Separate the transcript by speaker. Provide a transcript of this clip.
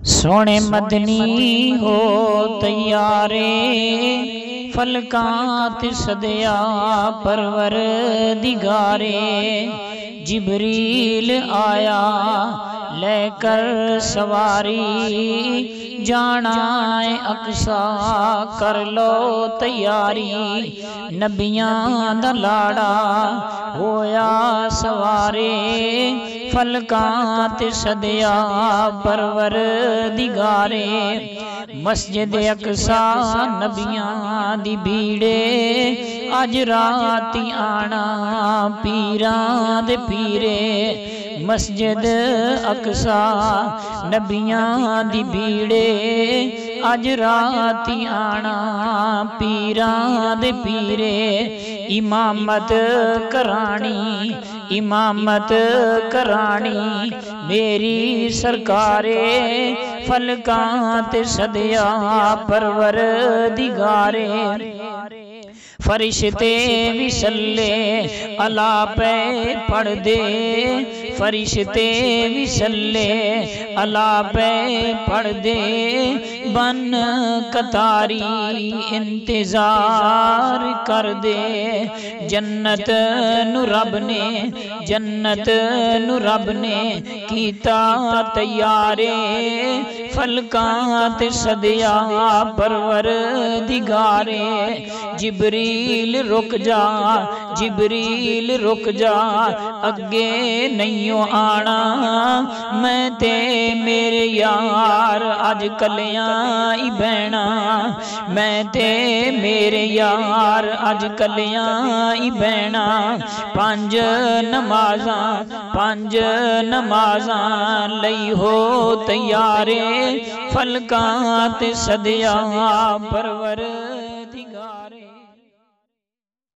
Speaker 1: सोने मदनी हो तैयारे फलकात सदया परवर दिगारे। जिब्रील आया लेकर सवारी, जाना अक्सा कर लो तैयारी। नबियां दा लाड़ा होया सवारे, फलकात सदया परवर दिगारे। मस्जिद अक्सा नबियां दी भीड़े, अज राती आना पीरां दे पीरे। मस्जिद अक्सा नबियां दी भीड़े, अज राती आना पीरां दे पीरे। इमामत करानी, इमामत करानी मेरी सरकारे, फलकात सदया परवर दिगारे। फरिश्ते विसल्ले अला पे पढ़ दे, फरिश्ते विसल्ले अला पे पढ़ दे। बन कतारी इंतजार कर दे, जन्नत नु रब ने, जन्नत नु रब ने कीता तैयारे। फलकात सदया परवर दिगारे। जिब्रील रुक जा, जिब्रील रुक जा, अगे नहीं आना। मैं ते मेरे यार अज कलियां ही बहना, मैं ते मेरे यार अज कलियां ही बहना। पंज नमाज़ां, पंज नमाज़ां लई हो तैयारे। फलकात सदया परवर दिगारे।